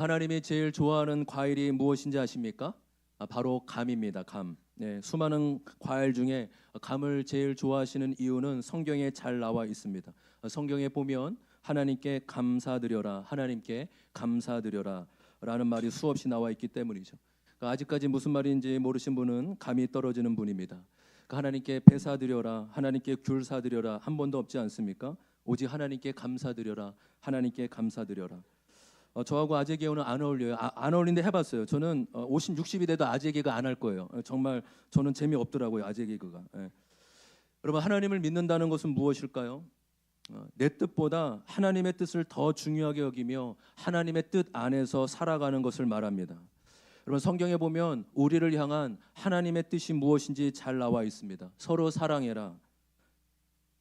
하나님이 제일 좋아하는 과일이 무엇인지 아십니까? 바로 감입니다. 감. 네, 수많은 과일 중에 감을 제일 좋아하시는 이유는 성경에 잘 나와 있습니다. 성경에 보면 하나님께 감사드려라, 하나님께 감사드려라 라는 말이 수없이 나와 있기 때문이죠. 그러니까 아직까지 무슨 말인지 모르신 분은 감이 떨어지는 분입니다. 그러니까 하나님께 배사드려라, 하나님께 귤사드려라 한 번도 없지 않습니까? 오직 하나님께 감사드려라, 하나님께 감사드려라. 저하고 아재 개그는 안 어울려요. 안 어울린데 해봤어요. 저는 50, 60이 돼도 아재 개그 안 할 거예요. 정말 저는 재미없더라고요, 아재 개그가. 예. 여러분, 하나님을 믿는다는 것은 무엇일까요? 내 뜻보다 하나님의 뜻을 더 중요하게 여기며 하나님의 뜻 안에서 살아가는 것을 말합니다. 여러분, 성경에 보면 우리를 향한 하나님의 뜻이 무엇인지 잘 나와 있습니다. 서로 사랑해라.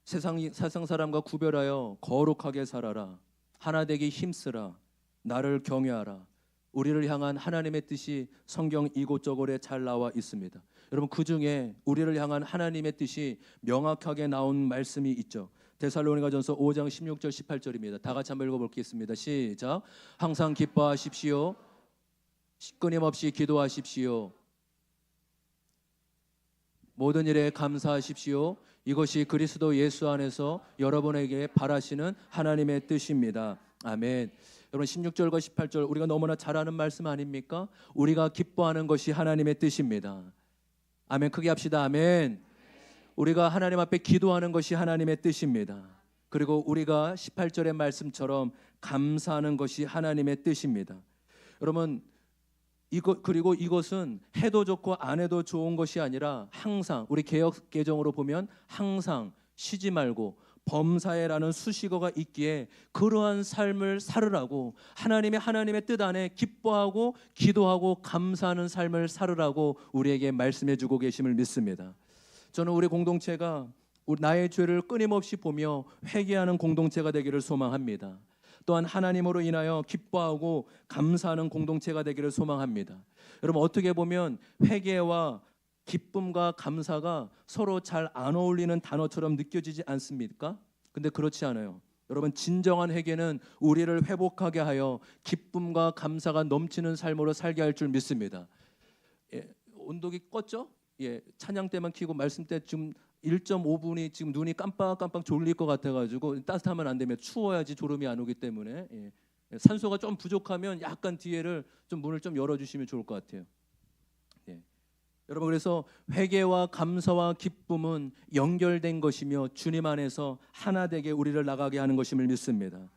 세상 사람과 구별하여 거룩하게 살아라. 하나 되기 힘쓰라. 나를 경외하라. 우리를 향한 하나님의 뜻이 성경 이곳저곳에 잘 나와 있습니다. 여러분, 그 중에 우리를 향한 하나님의 뜻이 명확하게 나온 말씀이 있죠. 데살로니가전서 5장 16절 18절입니다. 다 같이 한번 읽어보겠습니다. 시작. 항상 기뻐하십시오. 끊임없이 기도하십시오. 모든 일에 감사하십시오. 이것이 그리스도 예수 안에서 여러분에게 바라시는 하나님의 뜻입니다. 아멘. 여러분, 16절과 18절 우리가 너무나 잘 아는 말씀 아닙니까? 우리가 기뻐하는 것이 하나님의 뜻입니다. 아멘. 크게 합시다. 아멘. 우리가 하나님 앞에 기도하는 것이 하나님의 뜻입니다. 그리고 우리가 18절의 말씀처럼 감사하는 것이 하나님의 뜻입니다. 여러분, 그리고 이것은 해도 좋고 안 해도 좋은 것이 아니라 항상, 우리 개역 개정으로 보면 항상 쉬지 말고 범사에라는 수식어가 있기에 그러한 삶을 살으라고, 하나님의 뜻 안에 기뻐하고 기도하고 감사하는 삶을 살으라고 우리에게 말씀해 주고 계심을 믿습니다. 저는 우리 공동체가 나의 죄를 끊임없이 보며 회개하는 공동체가 되기를 소망합니다. 또한 하나님으로 인하여 기뻐하고 감사하는 공동체가 되기를 소망합니다. 여러분, 어떻게 보면 회개와 기쁨과 감사가 서로 잘 안 어울리는 단어처럼 느껴지지 않습니까? 근데 그렇지 않아요. 여러분, 진정한 회개는 우리를 회복하게 하여 기쁨과 감사가 넘치는 삶으로 살게 할 줄 믿습니다. 온도계 껐죠? 찬양 때만 켜고 말씀 때 지금 1.5분이 지금 눈이 깜빡깜빡 졸릴 것 같아가지고 따뜻하면 안 되면 추워야지 졸음이 안 오기 때문에 산소가 좀 부족하면 약간 뒤에를 좀 문을 좀 열어주시면 좋을 것 같아요. 여러분, 그래서 회개와 감사와 기쁨은 연결된 것이며 주님 안에서 하나 되게 우리를 나가게 하는 것임을 믿습니다.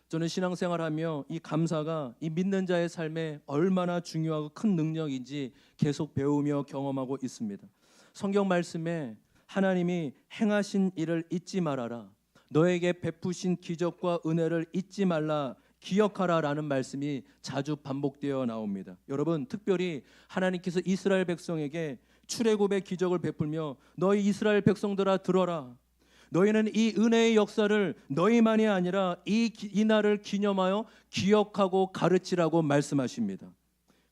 저는 신앙생활하며 이 감사가 이 믿는 자의 삶에 얼마나 중요하고 큰 능력인지 계속 배우며 경험하고 있습니다. 성경 말씀에 하나님이 행하신 일을 잊지 말아라, 너에게 베푸신 기적과 은혜를 잊지 말라, 기억하라라는 말씀이 자주 반복되어 나옵니다. 여러분, 특별히 하나님께서 이스라엘 백성에게 출애굽의 기적을 베풀며 너희 이스라엘 백성들아 들어라, 너희는 이 은혜의 역사를 너희만이 아니라 이 날을 기념하여 기억하고 가르치라고 말씀하십니다.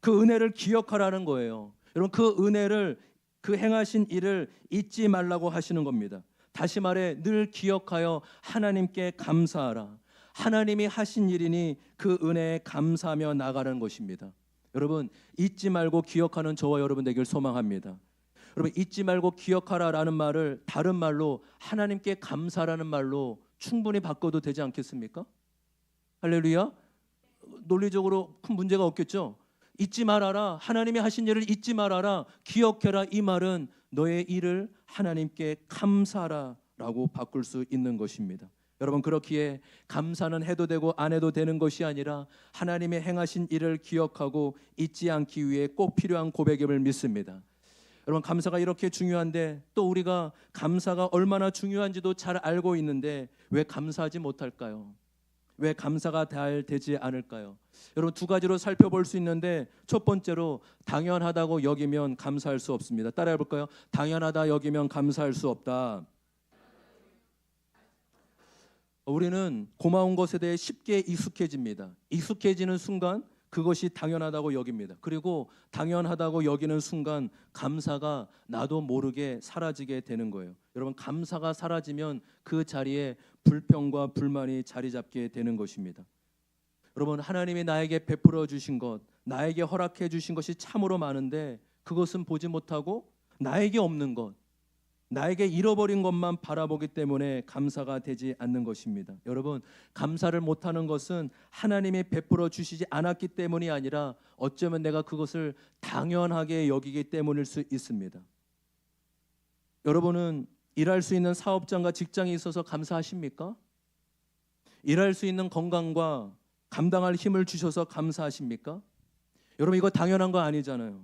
그 은혜를 기억하라는 거예요. 여러분, 그 은혜를, 그 행하신 일을 잊지 말라고 하시는 겁니다. 다시 말해, 늘 기억하여 하나님께 감사하라. 하나님이 하신 일이니 그 은혜에 감사하며 나가는 것입니다. 여러분, 잊지 말고 기억하는 저와 여러분 되길 소망합니다. 여러분, 잊지 말고 기억하라라는 말을 다른 말로 하나님께 감사라는 말로 충분히 바꿔도 되지 않겠습니까? 할렐루야. 논리적으로 큰 문제가 없겠죠. 잊지 말아라, 하나님이 하신 일을 잊지 말아라, 기억해라, 이 말은 너의 일을 하나님께 감사하라라고 바꿀 수 있는 것입니다. 여러분, 그렇기에 감사는 해도 되고 안 해도 되는 것이 아니라 하나님의 행하신 일을 기억하고 잊지 않기 위해 꼭 필요한 고백임을 믿습니다. 여러분, 감사가 이렇게 중요한데 또 우리가 감사가 얼마나 중요한지도 잘 알고 있는데 왜 감사하지 못할까요? 왜 감사가 잘 되지 않을까요? 여러분, 두 가지로 살펴볼 수 있는데 첫 번째로 당연하다고 여기면 감사할 수 없습니다. 따라해 볼까요? 당연하다 여기면 감사할 수 없다. 우리는 고마운 것에 대해 쉽게 익숙해집니다. 익숙해지는 순간 그것이 당연하다고 여깁니다. 그리고 당연하다고 여기는 순간 감사가 나도 모르게 사라지게 되는 거예요. 여러분, 감사가 사라지면 그 자리에 불평과 불만이 자리 잡게 되는 것입니다. 여러분, 하나님이 나에게 베풀어 주신 것, 나에게 허락해 주신 것이 참으로 많은데 그것은 보지 못하고 나에게 없는 것, 나에게 잃어버린 것만 바라보기 때문에 감사가 되지 않는 것입니다. 여러분, 감사를 못하는 것은 하나님이 베풀어 주시지 않았기 때문이 아니라 어쩌면 내가 그것을 당연하게 여기기 때문일 수 있습니다. 여러분은 일할 수 있는 사업장과 직장이 있어서 감사하십니까? 일할 수 있는 건강과 감당할 힘을 주셔서 감사하십니까? 여러분, 이거 당연한 거 아니잖아요.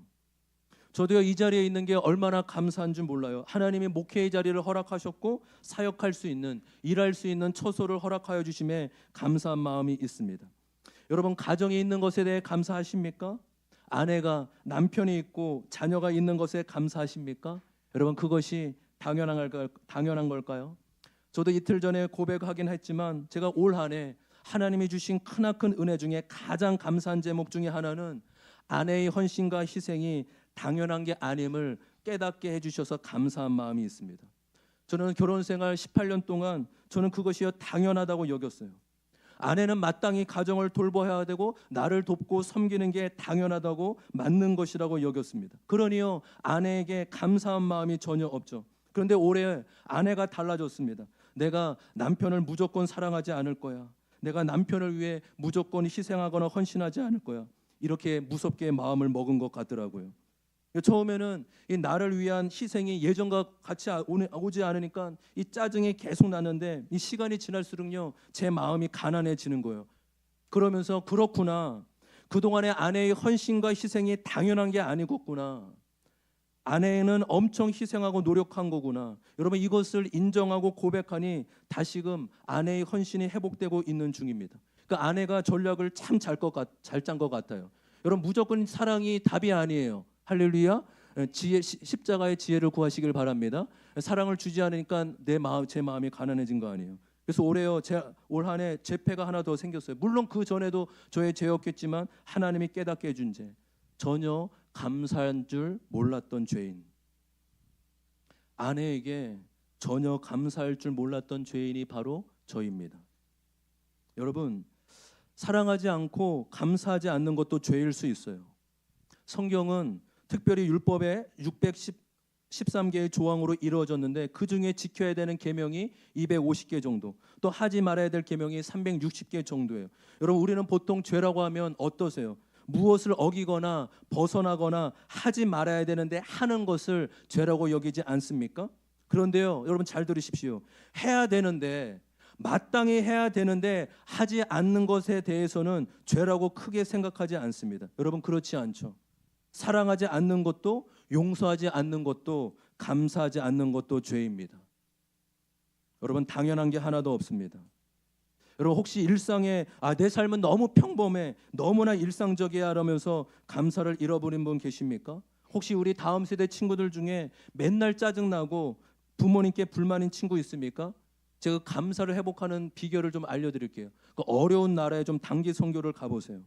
저도요, 이 자리에 있는 게 얼마나 감사한 줄 몰라요. 하나님이 목회의 자리를 허락하셨고 사역할 수 있는, 일할 수 있는 처소를 허락하여 주심에 감사한 마음이 있습니다. 여러분, 가정이 있는 것에 대해 감사하십니까? 아내가, 남편이 있고 자녀가 있는 것에 감사하십니까? 여러분, 그것이 당연한 걸까요? 저도 이틀 전에 고백하긴 했지만 제가 올 한 해 하나님이 주신 크나큰 은혜 중에 가장 감사한 제목 중에 하나는 아내의 헌신과 희생이 당연한 게 아님을 깨닫게 해주셔서 감사한 마음이 있습니다. 저는 결혼 생활 18년 동안 저는 그것이 당연하다고 여겼어요. 아내는 마땅히 가정을 돌봐야 되고 나를 돕고 섬기는 게 당연하다고 맞는 것이라고 여겼습니다. 그러니요, 아내에게 감사한 마음이 전혀 없죠. 그런데 올해 아내가 달라졌습니다. 내가 남편을 무조건 사랑하지 않을 거야. 내가 남편을 위해 무조건 희생하거나 헌신하지 않을 거야. 이렇게 무섭게 마음을 먹은 것 같더라고요. 처음에는 이 나를 위한 희생이 예전과 같이 오지 않으니까 이 짜증이 계속 나는데 이 시간이 지날수록요, 제 마음이 가난해지는 거예요. 그러면서 그렇구나, 그동안의 아내의 헌신과 희생이 당연한 게 아니었구나, 아내는 엄청 희생하고 노력한 거구나. 여러분, 이것을 인정하고 고백하니 다시금 아내의 헌신이 회복되고 있는 중입니다. 그 아내가 전략을 참 잘 짠 것 같아요. 여러분, 무조건 사랑이 답이 아니에요. 할렐루야. 십자가의 지혜를 구하시길 바랍니다. 사랑을 주지 않으니까 제 마음이 가난해진 거 아니에요. 그래서 올 한 해 죄패가 하나 더 생겼어요. 물론 그 전에도 저의 죄였겠지만 하나님이 깨닫게 해준 죄, 전혀 감사한 줄 몰랐던 죄인, 아내에게 전혀 감사할 줄 몰랐던 죄인이 바로 저입니다. 여러분, 사랑하지 않고 감사하지 않는 것도 죄일 수 있어요. 성경은 특별히 율법에 613개의 조항으로 이루어졌는데 그 중에 지켜야 되는 계명이 250개 정도, 또 하지 말아야 될 계명이 360개 정도예요. 여러분, 우리는 보통 죄라고 하면 어떠세요? 무엇을 어기거나 벗어나거나 하지 말아야 되는데 하는 것을 죄라고 여기지 않습니까? 그런데요, 여러분 잘 들으십시오. 해야 되는데, 마땅히 해야 되는데 하지 않는 것에 대해서는 죄라고 크게 생각하지 않습니다. 여러분, 그렇지 않죠? 사랑하지 않는 것도, 용서하지 않는 것도, 감사하지 않는 것도 죄입니다. 여러분, 당연한 게 하나도 없습니다. 여러분, 혹시 일상에 내 삶은 너무 평범해, 너무나 일상적이야 하면서 감사를 잃어버린 분 계십니까? 혹시 우리 다음 세대 친구들 중에 맨날 짜증나고 부모님께 불만인 친구 있습니까? 제가 감사를 회복하는 비결을 좀 알려드릴게요. 그 어려운 나라에 좀 단기 선교를 가보세요.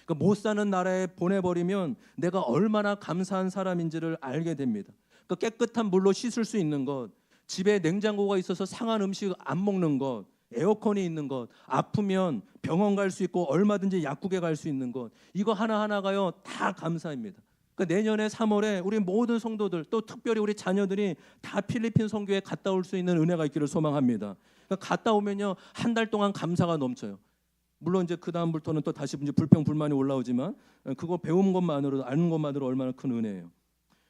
그 못 사는 나라에 보내버리면 내가 얼마나 감사한 사람인지를 알게 됩니다. 그 깨끗한 물로 씻을 수 있는 것, 집에 냉장고가 있어서 상한 음식 안 먹는 것, 에어컨이 있는 것, 아프면 병원 갈 수 있고 얼마든지 약국에 갈 수 있는 것, 이거 하나하나가요 다 감사입니다. 그러니까 내년에 3월에 우리 모든 성도들, 또 특별히 우리 자녀들이 다 필리핀 선교에 갔다 올 수 있는 은혜가 있기를 소망합니다. 그러니까 갔다 오면요, 한 달 동안 감사가 넘쳐요. 물론 이제 그 다음부터는 또 다시 이제 불평 불만이 올라오지만 그거 배운 것만으로, 아는 것만으로 얼마나 큰 은혜예요.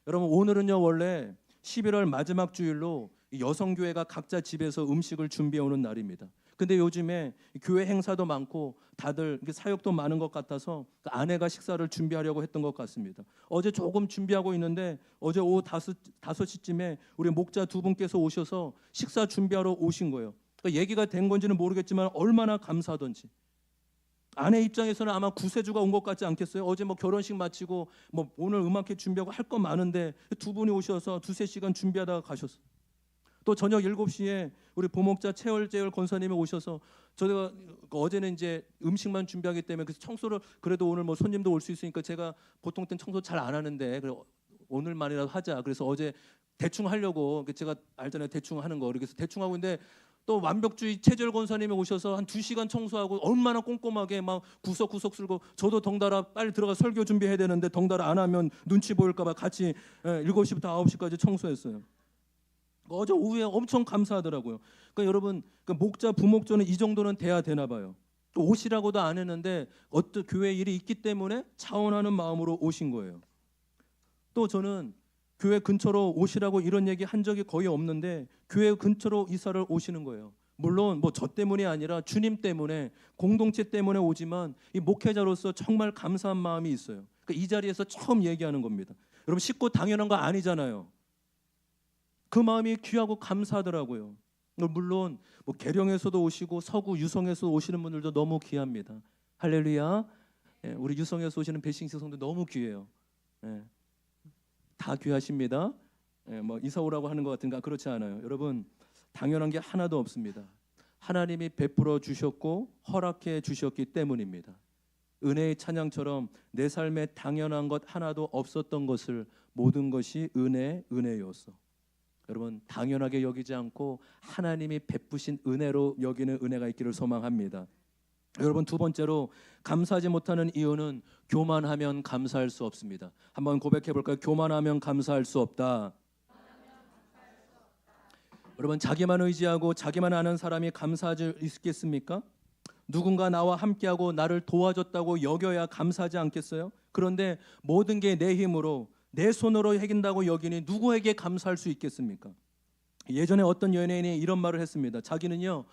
여러분, 오늘은요 원래 11월 마지막 주일로 여성교회가 각자 집에서 음식을 준비해 오는 날입니다. 근데 요즘에 교회 행사도 많고 다들 사역도 많은 것 같아서 아내가 식사를 준비하려고 했던 것 같습니다. 어제 조금 준비하고 있는데 어제 오후 5시쯤에 우리 목자 두 분께서 오셔서 식사 준비하러 오신 거예요. 그러니까 얘기가 된 건지는 모르겠지만 얼마나 감사하던지. 아내 입장에서는 아마 구세주가 온 것 같지 않겠어요? 어제 뭐 결혼식 마치고 뭐 오늘 음악회 준비하고 할 거 많은데 두 분이 오셔서 2-3시간 준비하다가 가셨어요. 또 저녁 7시에 우리 보목자 최월재열 권사님이 오셔서 저희가 어제는 이제 음식만 준비하기 때문에 그래서 청소를, 그래도 오늘 뭐 손님도 올 수 있으니까 제가 보통 때는 청소 잘 안 하는데 그래 오늘만이라도 하자. 그래서 어제 대충 하려고, 제가 알잖아요, 대충 하는 거. 그래서 대충 하고 있는데 또 완벽주의 최절 권사님이 오셔서 한 2시간 청소하고 얼마나 꼼꼼하게 막 구석구석 쓸고, 저도 덩달아 빨리 들어가 설교 준비해야 되는데 덩달아 안 하면 눈치 보일까 봐 같이 7시부터 9시까지 청소했어요. 어제 오후에 엄청 감사하더라고요. 그러니까 여러분, 목자 부목조는 이 정도는 돼야 되나 봐요. 또 오시라고도 안 했는데 어떤 교회 일이 있기 때문에 자원하는 마음으로 오신 거예요. 또 저는 교회 근처로 오시라고 이런 얘기 한 적이 거의 없는데 교회 근처로 이사를 오시는 거예요. 물론 뭐 저 때문이 아니라 주님 때문에, 공동체 때문에 오지만 이 목회자로서 정말 감사한 마음이 있어요. 그러니까 이 자리에서 처음 얘기하는 겁니다. 여러분, 쉽고 당연한 거 아니잖아요. 그 마음이 귀하고 감사하더라고요. 물론 뭐 계령에서도 오시고 서구 유성에서 오시는 분들도 너무 귀합니다. 할렐루야. 우리 유성에서 오시는 배신식 성도 너무 귀해요. 다 귀하십니다. 뭐 이사 오라고 하는 것 같은가? 그렇지 않아요. 여러분, 당연한 게 하나도 없습니다. 하나님이 베풀어 주셨고 허락해 주셨기 때문입니다. 은혜의 찬양처럼 내 삶에 당연한 것 하나도 없었던 것을 모든 것이 은혜였어. 여러분, 당연하게 여기지 않고 하나님이 베푸신 은혜로 여기는 은혜가 있기를 소망합니다. 여러분, 두 번째로 감사하지 못하는 이유는 교만하면 감사할 수 없습니다. 한번 고백해 볼까요? 교만하면 감사할 수 없다. 여러분, 자기만 의지하고 자기만 아는 사람이 감사하지 있겠습니까? 누군가 나와 함께하고 나를 도와줬다고 여겨야 감사하지 않겠어요? 그런데 모든 게 내 힘으로 내 손으로 해긴다고 여기니 누구에게 감사할 수 있겠습니까? 예전에 어떤 연예인이 이런 말을 했습니다. 자기는요,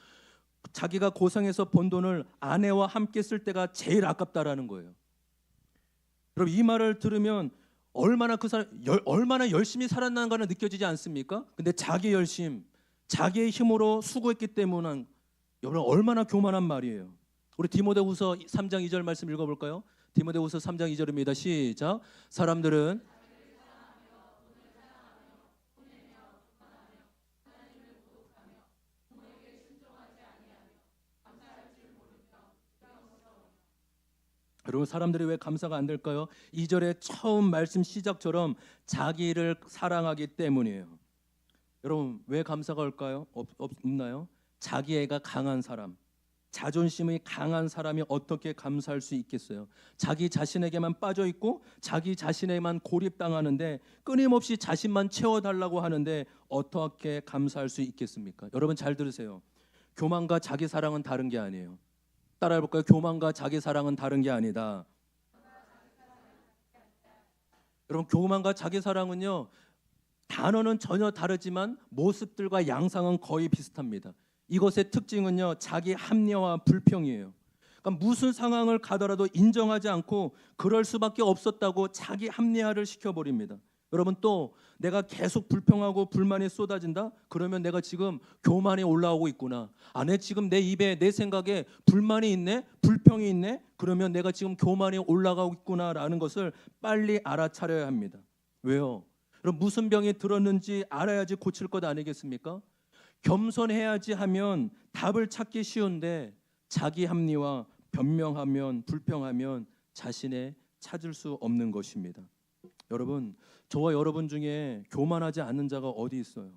자기가 고생해서 번 돈을 아내와 함께 쓸 때가 제일 아깝다라는 거예요. 여러분, 이 말을 들으면 얼마나 그 사람 얼마나 열심히 살았나가 느껴지지 않습니까? 근데 자기 열심, 자기의 힘으로 수고했기 때문에, 여러분, 얼마나 교만한 말이에요. 우리 디모데후서 3장 2절 말씀 읽어볼까요? 디모데후서 3장 2절입니다. 시작. 사람들은 여러분, 사람들이 왜 감사가 안 될까요? 2절의 처음 말씀 시작처럼 자기를 사랑하기 때문이에요. 여러분, 왜 감사가 올까요? 없나요? 자기애가 강한 사람, 자존심이 강한 사람이 어떻게 감사할 수 있겠어요? 자기 자신에게만 빠져 있고 자기 자신에만 고립당하는데 끊임없이 자신만 채워달라고 하는데 어떻게 감사할 수 있겠습니까? 여러분, 잘 들으세요. 교만과 자기 사랑은 다른 게 아니에요. 따라해볼까요? 교만과 자기 사랑은 다른 게 아니다. 여러분, 교만과 자기 사랑은요, 단어는 전혀 다르지만 모습들과 양상은 거의 비슷합니다. 이것의 특징은요, 자기 합리화와 불평이에요. 그러니까 무슨 상황을 가더라도 인정하지 않고 그럴 수밖에 없었다고 자기 합리화를 시켜버립니다. 여러분, 또 내가 계속 불평하고 불만이 쏟아진다? 그러면 내가 지금 교만이 올라오고 있구나. 내 지금 내 입에 내 생각에 불만이 있네? 불평이 있네? 그러면 내가 지금 교만이 올라가고 있구나라는 것을 빨리 알아차려야 합니다. 왜요? 그럼 무슨 병이 들었는지 알아야지 고칠 것 아니겠습니까? 겸손해야지 하면 답을 찾기 쉬운데 자기 합리화, 변명하면, 불평하면 자신의 찾을 수 없는 것입니다. 여러분, 저와 여러분 중에 교만하지 않는 자가 어디 있어요?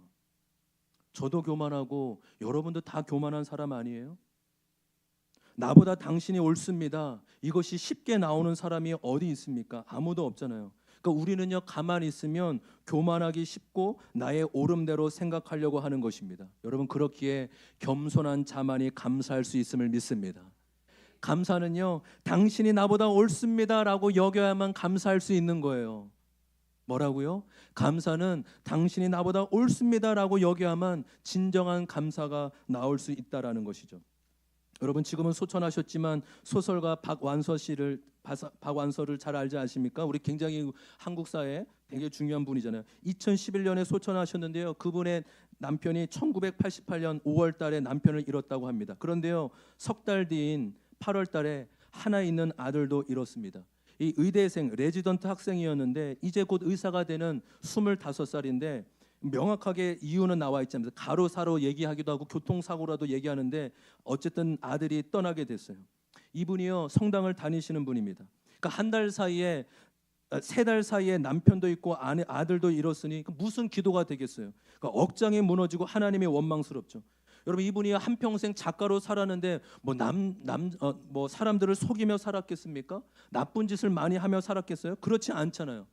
저도 교만하고 여러분도 다 교만한 사람 아니에요? 나보다 당신이 옳습니다. 이것이 쉽게 나오는 사람이 어디 있습니까? 아무도 없잖아요. 그러니까 우리는요, 가만히 있으면 교만하기 쉽고 나의 옳음대로 생각하려고 하는 것입니다. 여러분, 그렇기에 겸손한 자만이 감사할 수 있음을 믿습니다. 감사는요, 당신이 나보다 옳습니다라고 여겨야만 감사할 수 있는 거예요. 뭐라고요? 감사는 당신이 나보다 옳습니다라고 여겨야만 진정한 감사가 나올 수 있다라는 것이죠. 여러분, 지금은 소천하셨지만 소설가 박완서를 잘 알지 않습니까? 우리 굉장히 한국사에 되게 중요한 분이잖아요. 2011년에 소천하셨는데요, 그분의 남편이 1988년 5월 달에 남편을 잃었다고 합니다. 그런데요, 석 달 뒤인 8월 달에 하나 있는 아들도 잃었습니다. 이 의대생, 레지던트 학생이었는데 이제 곧 의사가 되는 25살인데 명확하게 이유는 나와 있지 않습니다. 가로사로 얘기하기도 하고 교통사고라도 얘기하는데 어쨌든 아들이 떠나게 됐어요. 이분이요, 성당을 다니시는 분입니다. 그러니까 한 달 사이에, 3달 사이에 남편도 있고 아들도 잃었으니 무슨 기도가 되겠어요? 그러니까 억장이 무너지고 하나님이 원망스럽죠. 여러분 이분이 한평생 작가로 살았는데 뭐 사람들을 속이며 살았겠습니까? 나쁜 짓을 많이 하며 살았겠어요? 그렇지 않잖아요.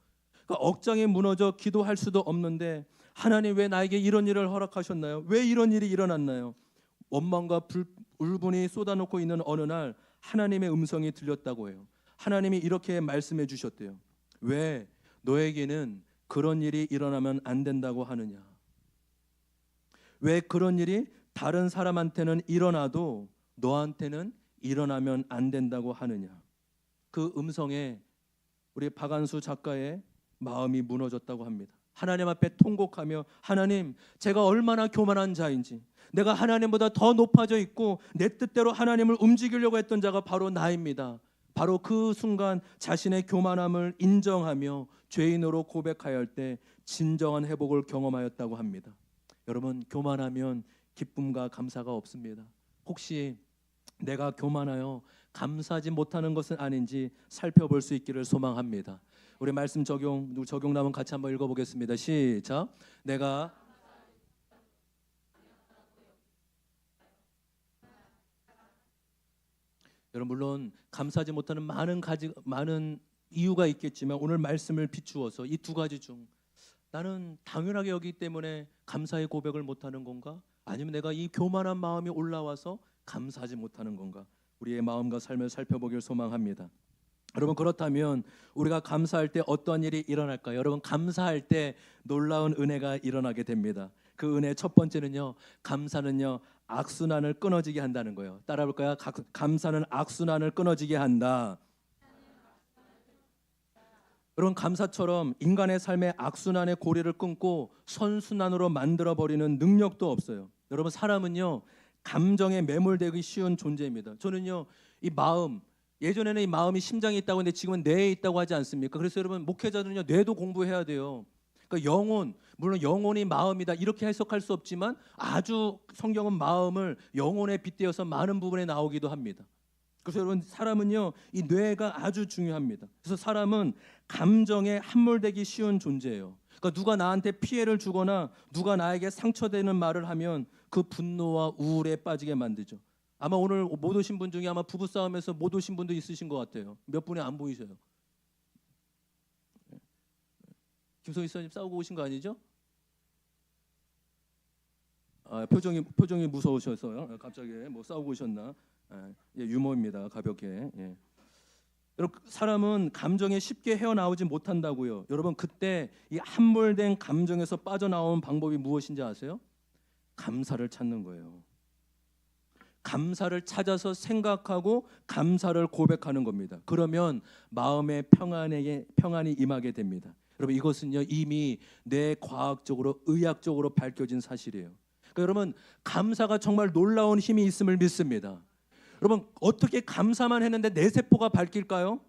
그러니까 억장이 무너져 기도할 수도 없는데 하나님 왜 나에게 이런 일을 허락하셨나요? 왜 이런 일이 일어났나요? 원망과 울분이 쏟아놓고 있는 어느 날 하나님의 음성이 들렸다고 해요. 하나님이 이렇게 말씀해 주셨대요. 왜 너에게는 그런 일이 일어나면 안 된다고 하느냐? 왜 그런 일이 다른 사람한테는 일어나도 너한테는 일어나면 안 된다고 하느냐? 그 음성에 우리 박안수 작가의 마음이 무너졌다고 합니다. 하나님 앞에 통곡하며 하나님, 제가 얼마나 교만한 자인지, 내가 하나님보다 더 높아져 있고 내 뜻대로 하나님을 움직이려고 했던 자가 바로 나입니다. 바로 그 순간 자신의 교만함을 인정하며 죄인으로 고백하여 할 때 진정한 회복을 경험하였다고 합니다. 여러분, 교만하면 기쁨과 감사가 없습니다. 혹시 내가 교만하여 감사하지 못하는 것은 아닌지 살펴볼 수 있기를 소망합니다. 우리 말씀 적용나면 같이 한번 읽어보겠습니다. 시작. 여러분 물론 감사하지 못하는 많은 이유가 있겠지만 오늘 말씀을 비추어서 이 두 가지 중 나는 당연하게 여기기 때문에 감사의 고백을 못하는 건가? 아니면 내가 이 교만한 마음이 올라와서 감사하지 못하는 건가? 우리의 마음과 삶을 살펴보길 소망합니다. 여러분 그렇다면 우리가 감사할 때 어떤 일이 일어날까요? 여러분 감사할 때 놀라운 은혜가 일어나게 됩니다. 그 은혜 첫 번째는요, 감사는요 악순환을 끊어지게 한다는 거예요. 따라볼까요? 감사는 악순환을 끊어지게 한다. 여러분 감사처럼 인간의 삶의 악순환의 고리를 끊고 선순환으로 만들어버리는 능력도 없어요. 여러분 사람은요 감정에 매몰되기 쉬운 존재입니다. 저는요 이 마음, 예전에는 이 마음이 심장에 있다고 했는데 지금은 뇌에 있다고 하지 않습니까? 그래서 여러분 목회자들은요 뇌도 공부해야 돼요. 그러니까 영혼, 물론 영혼이 마음이다 이렇게 해석할 수 없지만 아주 성경은 마음을 영혼에 빗대어서 많은 부분에 나오기도 합니다. 그래서 여러분 사람은요 이 뇌가 아주 중요합니다. 그래서 사람은 감정에 함몰되기 쉬운 존재예요. 그러니까 누가 나한테 피해를 주거나 누가 나에게 상처되는 말을 하면 그 분노와 우울에 빠지게 만들죠. 아마 오늘 못 오신 분 중에 아마 부부싸움에서 못 오신 분도 있으신 것 같아요. 몇 분이 안 보이셔요. 김소희 선생님 싸우고 오신 거 아니죠? 아, 표정이 무서우셔서요. 갑자기 뭐 싸우고 오셨나? 예, 유머입니다. 가볍게. 예. 여러분 사람은 감정에 쉽게 헤어나오지 못한다고요. 여러분 그때 이 함몰된 감정에서 빠져나오는 방법이 무엇인지 아세요? 감사를 찾는 거예요. 감사를 찾아서 생각하고 감사를 고백하는 겁니다. 그러면 마음의 평안이 임하게 됩니다. 여러분 이것은요 이미 뇌과학적으로 의학적으로 밝혀진 사실이에요. 그러니까 여러분 감사가 정말 놀라운 힘이 있음을 믿습니다. 여러분 어떻게 감사만 했는데 내 세포가 바뀔까요?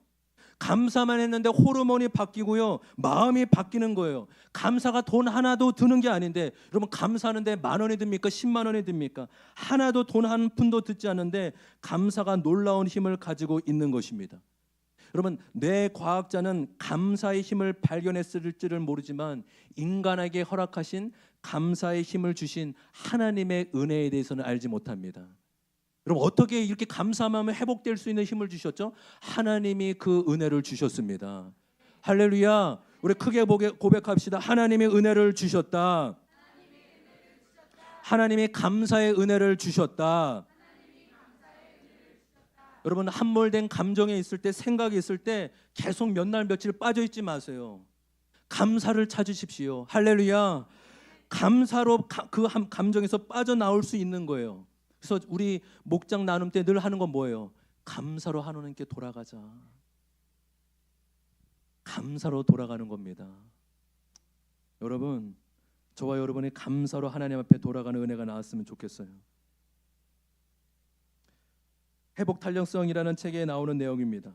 감사만 했는데 호르몬이 바뀌고요 마음이 바뀌는 거예요. 감사가 돈 하나도 드는 게 아닌데 여러분 감사하는데 10,000원이 듭니까? 100,000원이 듭니까? 하나도 돈 한 푼도 듣지 않는데 감사가 놀라운 힘을 가지고 있는 것입니다. 여러분 뇌 과학자는 감사의 힘을 발견했을지를 모르지만 인간에게 허락하신 감사의 힘을 주신 하나님의 은혜에 대해서는 알지 못합니다. 여러분 어떻게 이렇게 감사하면 회복될 수 있는 힘을 주셨죠? 하나님이 그 은혜를 주셨습니다. 할렐루야. 우리 크게 고백합시다. 하나님이 은혜를 주셨다. 하나님이 감사의 은혜를 주셨다. 여러분 함몰된 감정에 있을 때 생각이 있을 때 계속 몇 날 며칠 빠져 있지 마세요. 감사를 찾으십시오. 할렐루야. 감사로 그 감정에서 빠져나올 수 있는 거예요. 그래서 우리 목장 나눔 때 늘 하는 건 뭐예요? 감사로 하나님께 돌아가자. 감사로 돌아가는 겁니다. 여러분 저와 여러분이 감사로 하나님 앞에 돌아가는 은혜가 나왔으면 좋겠어요. 회복 탄력성이라는 책에 나오는 내용입니다.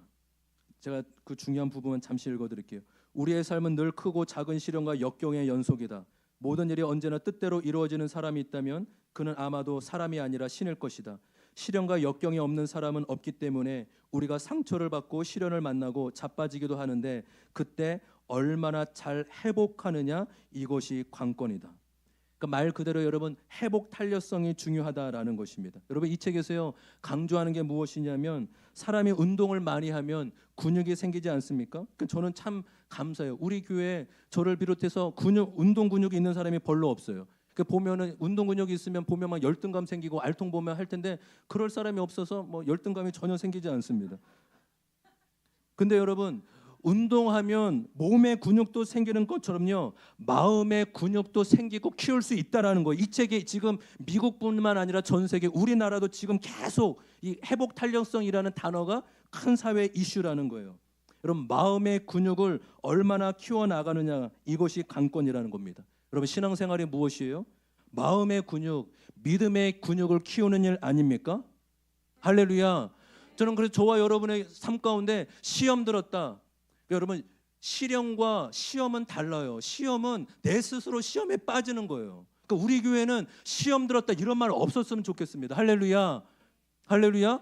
제가 그 중요한 부분은 잠시 읽어드릴게요. 우리의 삶은 늘 크고 작은 시련과 역경의 연속이다. 모든 일이 언제나 뜻대로 이루어지는 사람이 있다면 그는 아마도 사람이 아니라 신일 것이다. 시련과 역경이 없는 사람은 없기 때문에 우리가 상처를 받고 시련을 만나고 자빠지기도 하는데 그때 얼마나 잘 회복하느냐 이것이 관건이다. 그러니까 말 그대로 여러분 회복 탄력성이 중요하다라는 것입니다. 여러분 이 책에서요 강조하는 게 무엇이냐면 사람이 운동을 많이 하면 근육이 생기지 않습니까? 그러니까 저는 참 감사해요. 우리 교회에 저를 비롯해서 운동 근육이 있는 사람이 별로 없어요. 그 보면은 운동 근육이 있으면 보면 막 열등감 생기고 알통 보면 할 텐데 그럴 사람이 없어서 뭐 열등감이 전혀 생기지 않습니다. 근데 여러분 운동하면 몸의 근육도 생기는 것처럼요 마음의 근육도 생기고 키울 수 있다라는 거예요. 이 책이 지금 미국뿐만 아니라 전 세계 우리나라도 지금 계속 이 회복 탄력성이라는 단어가 큰 사회 이슈라는 거예요. 여러분 마음의 근육을 얼마나 키워나가느냐 이것이 관건이라는 겁니다. 여러분 신앙생활이 무엇이에요? 마음의 근육, 믿음의 근육을 키우는 일 아닙니까? 할렐루야. 저는 그래서 저와 여러분의 삶 가운데 시험 들었다. 여러분 시련과 시험은 달라요. 시험은 내 스스로 시험에 빠지는 거예요. 그러니까 우리 교회는 시험 들었다 이런 말 없었으면 좋겠습니다. 할렐루야. 할렐루야.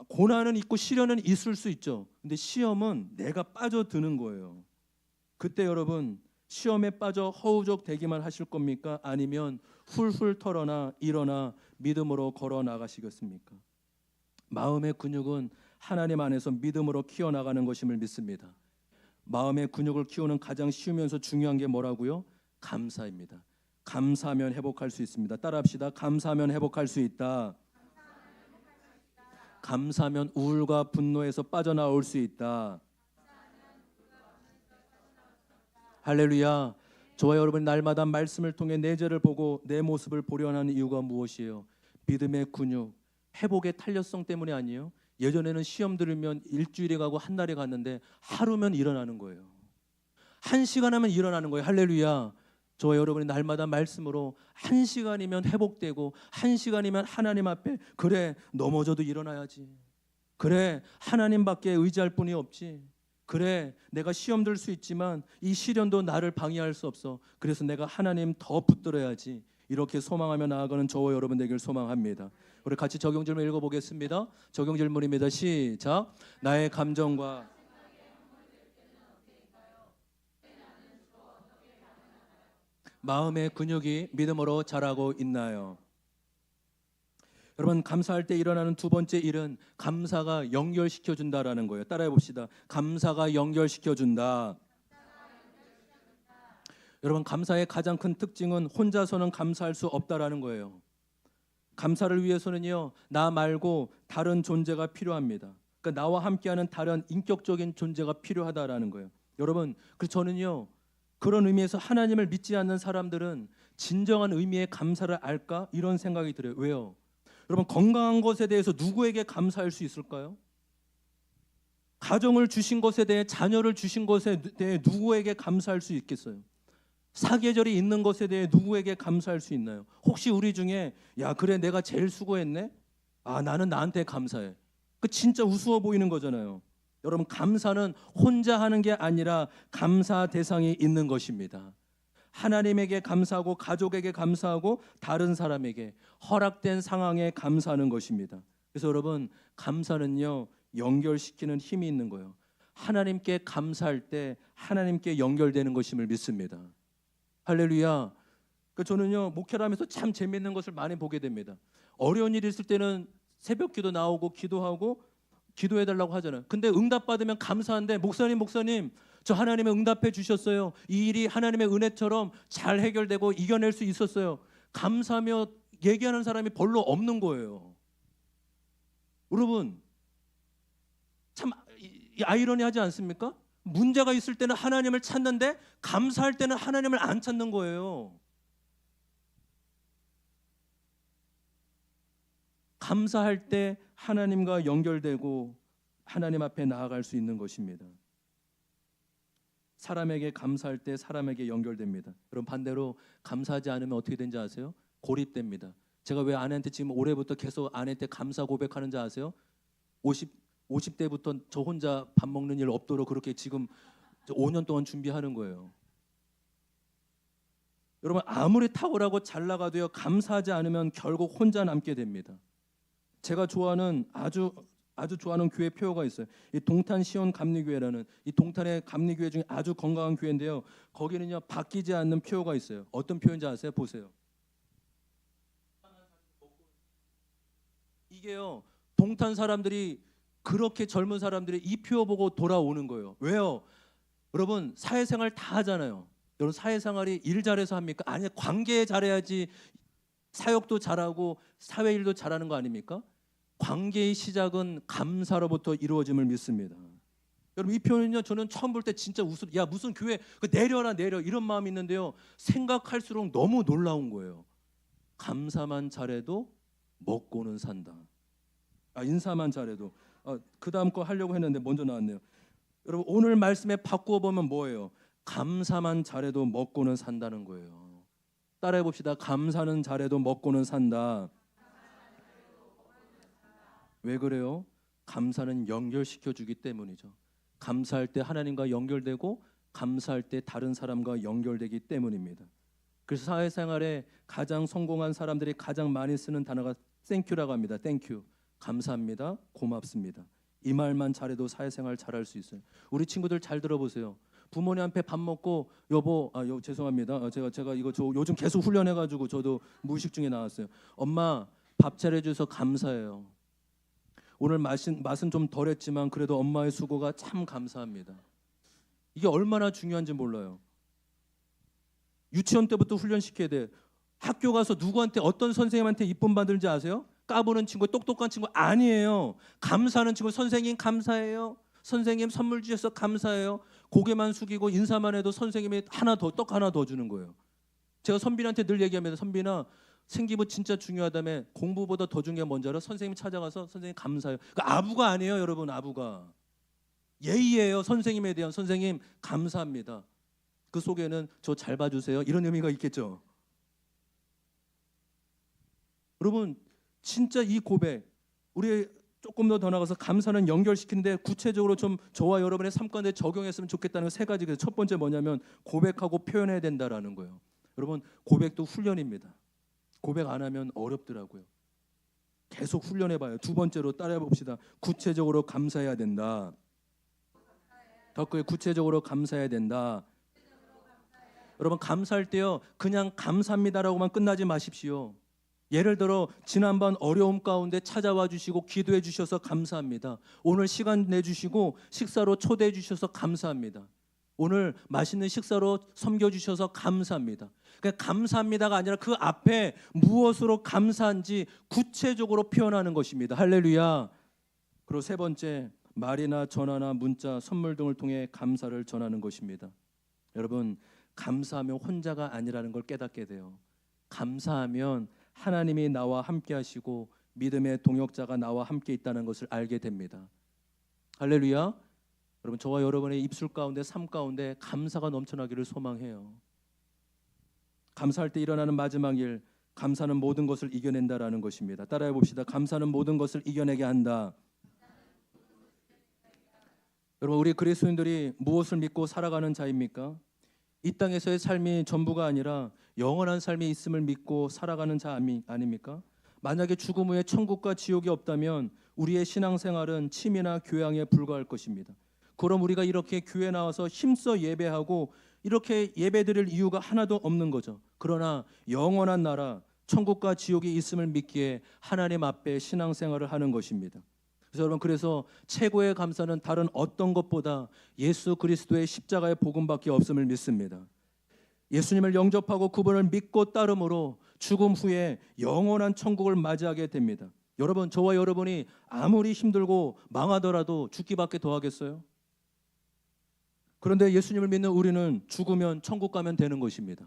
고난은 있고 시련은 있을 수 있죠. 근데 시험은 내가 빠져드는 거예요. 그때 여러분 시험에 빠져 허우적 되기만 하실 겁니까? 아니면 훌훌 털어나 일어나 믿음으로 걸어 나가시겠습니까? 마음의 근육은 하나님 안에서 믿음으로 키워나가는 것임을 믿습니다. 마음의 근육을 키우는 가장 쉬우면서 중요한 게 뭐라고요? 감사입니다. 감사하면 회복할 수 있습니다. 따라합시다. 감사하면 회복할 수 있다. 감사하면 우울과 분노에서 빠져나올 수 있다. 할렐루야. 저와 여러분이 날마다 말씀을 통해 내 죄를 보고 내 모습을 보려는 이유가 무엇이에요? 믿음의 근육, 회복의 탄력성 때문이 아니에요. 예전에는 시험 들으면 일주일에 가고 한 달에 갔는데 하루면 일어나는 거예요. 1시간 하면 일어나는 거예요. 할렐루야. 저와 여러분이 날마다 말씀으로 1시간이면 회복되고 1시간이면 하나님 앞에 그래 넘어져도 일어나야지. 그래 하나님밖에 의지할 분이 없지. 그래 내가 시험 들 수 있지만 이 시련도 나를 방해할 수 없어. 그래서 내가 하나님 더 붙들어야지. 이렇게 소망하며 나아가는 저와 여러분 되길 소망합니다. 우리 같이 적용 질문 읽어보겠습니다. 적용 질문입니다. 시작. 나의 감정과 마음의 근육이 믿음으로 자라고 있나요? 여러분 감사할 때 일어나는 두 번째 일은 감사가 연결시켜준다라는 거예요. 따라해 봅시다. 감사가 연결시켜준다. 여러분 감사의 가장 큰 특징은 혼자서는 감사할 수 없다라는 거예요. 감사를 위해서는요 나 말고 다른 존재가 필요합니다. 그러니까 나와 함께하는 다른 인격적인 존재가 필요하다라는 거예요. 여러분 그래서 저는요 그런 의미에서 하나님을 믿지 않는 사람들은 진정한 의미의 감사를 알까? 이런 생각이 들어요. 왜요? 여러분 건강한 것에 대해서 누구에게 감사할 수 있을까요? 가정을 주신 것에 대해 자녀를 주신 것에 대해 누구에게 감사할 수 있겠어요? 사계절이 있는 것에 대해 누구에게 감사할 수 있나요? 혹시 우리 중에 야 그래 내가 제일 수고했네? 아 나는 나한테 감사해. 그 진짜 우스워 보이는 거잖아요. 여러분 감사는 혼자 하는 게 아니라 감사 대상이 있는 것입니다. 하나님에게 감사하고 가족에게 감사하고 다른 사람에게 허락된 상황에 감사하는 것입니다. 그래서 여러분 감사는요 연결시키는 힘이 있는 거예요. 하나님께 감사할 때 하나님께 연결되는 것임을 믿습니다. 할렐루야. 저는요 목회를 하면서 참 재밌는 것을 많이 보게 됩니다. 어려운 일이 있을 때는 새벽 기도 나오고 기도하고 기도해달라고 하잖아요. 근데 응답받으면 감사한데 목사님 저 하나님의 응답해 주셨어요. 이 일이 하나님의 은혜처럼 잘 해결되고 이겨낼 수 있었어요. 감사하며 얘기하는 사람이 별로 없는 거예요. 여러분 참 아이러니하지 않습니까? 문제가 있을 때는 하나님을 찾는데 감사할 때는 하나님을 안 찾는 거예요. 감사할 때 하나님과 연결되고 하나님 앞에 나아갈 수 있는 것입니다. 사람에게 감사할 때 사람에게 연결됩니다. 여러분 반대로 감사하지 않으면 어떻게 되는지 아세요? 고립됩니다. 제가 왜 아내한테 지금 올해부터 계속 아내한테 감사 고백하는지 아세요? 50대부터 저 혼자 밥 먹는 일 없도록 그렇게 지금 5년 동안 준비하는 거예요. 여러분 아무리 탁월하고 잘 나가도요 감사하지 않으면 결국 혼자 남게 됩니다. 제가 좋아하는 아주 아주 좋아하는 교회 표어가 있어요. 이 동탄 시온 감리교회라는 이 동탄의 감리교회 중에 아주 건강한 교회인데요. 거기는요 바뀌지 않는 표어가 있어요. 어떤 표현인지 아세요? 보세요. 이게요 동탄 사람들이 그렇게 젊은 사람들이 이 표어 보고 돌아오는 거예요. 왜요? 여러분 사회생활 다 하잖아요. 여러분 사회생활이 일 잘해서 합니까? 아니 관계 잘해야지 사역도 잘하고 사회일도 잘하는 거 아닙니까? 관계의 시작은 감사로부터 이루어짐을 믿습니다. 여러분 이 표현은요 저는 처음 볼 때 진짜 야 무슨 교회 내려라 내려 이런 마음이 있는데요 생각할수록 너무 놀라운 거예요. 감사만 잘해도 먹고는 산다. 인사만 잘해도 그 다음 거 하려고 했는데 먼저 나왔네요. 여러분 오늘 말씀에 바꾸어 보면 뭐예요? 감사만 잘해도 먹고는 산다는 거예요. 따라해 봅시다. 감사는 잘해도 먹고는 산다. 왜 그래요? 감사는 연결시켜 주기 때문이죠. 감사할 때 하나님과 연결되고 감사할 때 다른 사람과 연결되기 때문입니다. 그래서 사회생활에 가장 성공한 사람들이 가장 많이 쓰는 단어가 땡큐라고 합니다. 땡큐. 감사합니다. 고맙습니다. 이 말만 잘해도 사회생활 잘할 수 있어요. 우리 친구들 잘 들어보세요. 부모님 앞에 밥 먹고 여보, 죄송합니다. 제가 이거 요즘 계속 훈련해가지고 저도 무의식 중에 나왔어요. 엄마 밥 차려줘서 감사해요. 오늘 맛은 좀 덜했지만 그래도 엄마의 수고가 참 감사합니다. 이게 얼마나 중요한지 몰라요. 유치원 때부터 훈련시켜야 돼. 학교 가서 누구한테 어떤 선생님한테 이쁨 받는지 아세요? 까부는 친구, 똑똑한 친구 아니에요. 감사하는 친구, 선생님 감사해요. 선생님 선물 주셔서 감사해요. 고개만 숙이고 인사만 해도 선생님이 떡 하나 더 주는 거예요. 제가 선빈한테 늘 얘기합니다. 선빈아, 생기부 진짜 중요하다며 공부보다 더 중요한 게 뭔지 알아? 선생님 찾아가서 선생님 감사해요. 그 아부가 아니에요, 여러분. 아부가 예의예요. 선생님에 대한 선생님 감사합니다. 그 속에는 저 잘 봐주세요. 이런 의미가 있겠죠. 여러분 진짜 이 고백 우리 조금 더 나가서 감사는 연결시키는데 구체적으로 좀 저와 여러분의 삶 가운데 적용했으면 좋겠다는 세 가지. 첫 번째 뭐냐면 고백하고 표현해야 된다라는 거예요. 여러분 고백도 훈련입니다. 고백 안 하면 어렵더라고요. 계속 훈련해봐요. 두 번째로 따라해 봅시다. 구체적으로 감사해야 된다. 덕후에 구체적으로 감사해야 된다. 여러분 감사할 때요 그냥 감사합니다라고만 끝나지 마십시오. 예를 들어 지난번 어려움 가운데 찾아와 주시고 기도해 주셔서 감사합니다. 오늘 시간 내주시고 식사로 초대해 주셔서 감사합니다. 오늘 맛있는 식사로 섬겨주셔서 감사합니다. 그러니까 감사합니다가 아니라 그 앞에 무엇으로 감사한지 구체적으로 표현하는 것입니다. 할렐루야. 그리고 세 번째 말이나 전화나 문자, 선물 등을 통해 감사를 전하는 것입니다. 여러분 감사하면 혼자가 아니라는 걸 깨닫게 돼요. 감사하면 하나님이 나와 함께 하시고 믿음의 동역자가 나와 함께 있다는 것을 알게 됩니다. 할렐루야. 여러분 저와 여러분의 입술 가운데 삶 가운데 감사가 넘쳐나기를 소망해요. 감사할 때 일어나는 마지막 일, 감사는 모든 것을 이겨낸다라는 것입니다. 따라해 봅시다. 감사는 모든 것을 이겨내게 한다. 여러분 우리 그리스도인들이 무엇을 믿고 살아가는 자입니까? 이 땅에서의 삶이 전부가 아니라 영원한 삶이 있음을 믿고 살아가는 자 아닙니까? 만약에 죽음 후에 천국과 지옥이 없다면 우리의 신앙생활은 취미나 교양에 불과할 것입니다. 그럼 우리가 이렇게 교회 나와서 힘써 예배하고 이렇게 예배드릴 이유가 하나도 없는 거죠. 그러나 영원한 나라, 천국과 지옥이 있음을 믿기에 하나님 앞에 신앙생활을 하는 것입니다. 그래서 여러분 그래서 최고의 감사는 다른 어떤 것보다 예수 그리스도의 십자가의 복음밖에 없음을 믿습니다. 예수님을 영접하고 그분을 믿고 따름으로 죽음 후에 영원한 천국을 맞이하게 됩니다. 여러분 저와 여러분이 아무리 힘들고 망하더라도 죽기밖에 더 하겠어요? 그런데 예수님을 믿는 우리는 죽으면 천국 가면 되는 것입니다.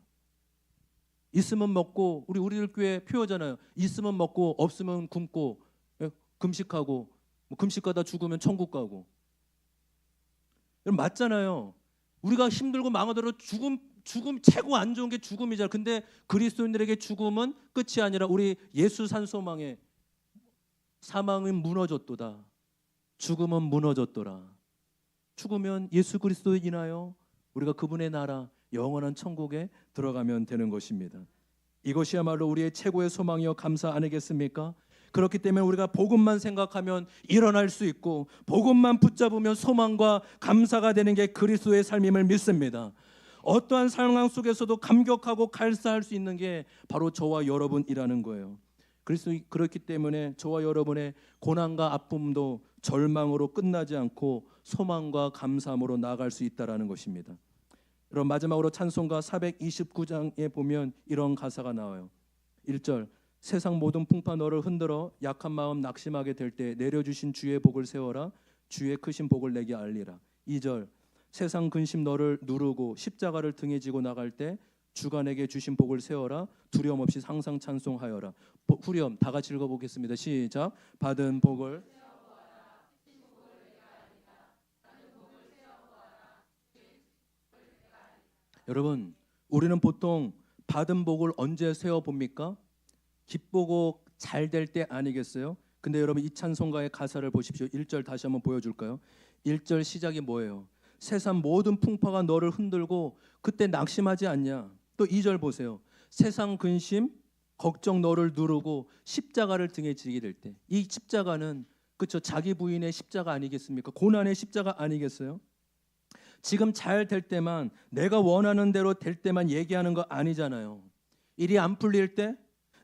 있으면 먹고 우리들 교회 표어잖아요. 있으면 먹고 없으면 굶고 금식하고 금식하다 죽으면 천국 가고. 맞잖아요. 우리가 힘들고 망하더라도 죽음 최고 안 좋은 게 죽음이잖아요. 근데 그리스도인들에게 죽음은 끝이 아니라 우리 예수 산소망에 사망은 무너졌도다. 죽음은 무너졌더라. 죽으면 예수 그리스도에 인하여 우리가 그분의 나라 영원한 천국에 들어가면 되는 것입니다. 이것이야말로 우리의 최고의 소망이요 감사 아니겠습니까? 그렇기 때문에 우리가 복음만 생각하면 일어날 수 있고 복음만 붙잡으면 소망과 감사가 되는 게 그리스도의 삶임을 믿습니다. 어떠한 상황 속에서도 감격하고 감사할 수 있는 게 바로 저와 여러분이라는 거예요. 그렇기 때문에 저와 여러분의 고난과 아픔도 절망으로 끝나지 않고 소망과 감사함으로 나아갈 수 있다는 것입니다. 그럼 마지막으로 찬송가 429장에 보면 이런 가사가 나와요. 1절, 세상 모든 풍파 너를 흔들어 약한 마음 낙심하게 될 때 내려주신 주의 복을 세워라. 주의 크신 복을 내게 알리라. 2절, 세상 근심 너를 누르고 십자가를 등에 지고 나갈 때 주가 내게 주신 복을 세워라. 두려움 없이 항상 찬송하여라. 후렴 다 같이 읽어보겠습니다. 시작. 받은 복을 여러분, 우리는 보통 받은 복을 언제 세워봅니까? 기쁘고 잘 될 때 아니겠어요? 근데 여러분 이 찬송가의 가사를 보십시오. 1절 다시 한번 보여줄까요? 1절 시작이 뭐예요? 세상 모든 풍파가 너를 흔들고 그때 낙심하지 않냐? 또 2절 보세요. 세상 근심, 걱정 너를 누르고 십자가를 등에 지게 될 때, 이 십자가는 그렇죠, 자기 부인의 십자가 아니겠습니까? 고난의 십자가 아니겠어요? 지금 잘 될 때만, 내가 원하는 대로 될 때만 얘기하는 거 아니잖아요. 일이 안 풀릴 때,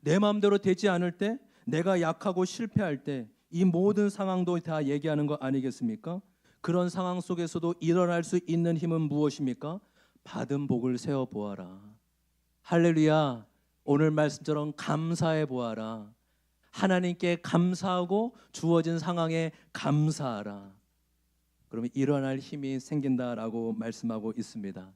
내 마음대로 되지 않을 때, 내가 약하고 실패할 때, 이 모든 상황도 다 얘기하는 거 아니겠습니까? 그런 상황 속에서도 일어날 수 있는 힘은 무엇입니까? 받은 복을 세워 보아라. 할렐루야. 오늘 말씀처럼 감사해 보아라. 하나님께 감사하고 주어진 상황에 감사하라. 그러면 일어날 힘이 생긴다라고 말씀하고 있습니다.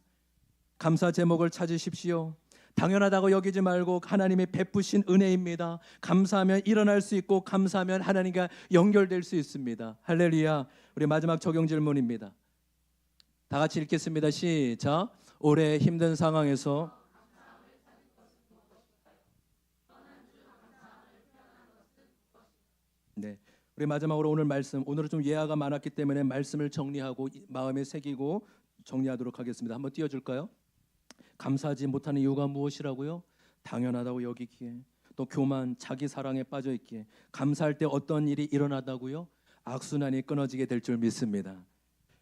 감사 제목을 찾으십시오. 당연하다고 여기지 말고 하나님의 베푸신 은혜입니다. 감사하면 일어날 수 있고 감사하면 하나님과 연결될 수 있습니다. 할렐루야. 우리 마지막 적용 질문입니다. 다 같이 읽겠습니다. 시작. 올해 힘든 상황에서 네, 우리 마지막으로 오늘 말씀, 오늘은 좀 예화가 많았기 때문에 말씀을 정리하고 마음에 새기고 정리하도록 하겠습니다. 한번 띄워줄까요? 감사하지 못하는 이유가 무엇이라고요? 당연하다고 여기기에, 또 교만, 자기 사랑에 빠져 있기에, 감사할 때 어떤 일이 일어나다고요? 악순환이 끊어지게 될 줄 믿습니다.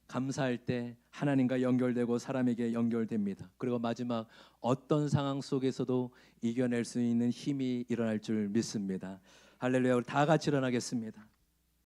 감사할 때 하나님과 연결되고 사람에게 연결됩니다. 그리고 마지막 어떤 상황 속에서도 이겨낼 수 있는 힘이 일어날 줄 믿습니다. 할렐루야. 우리 다 같이 일어나겠습니다.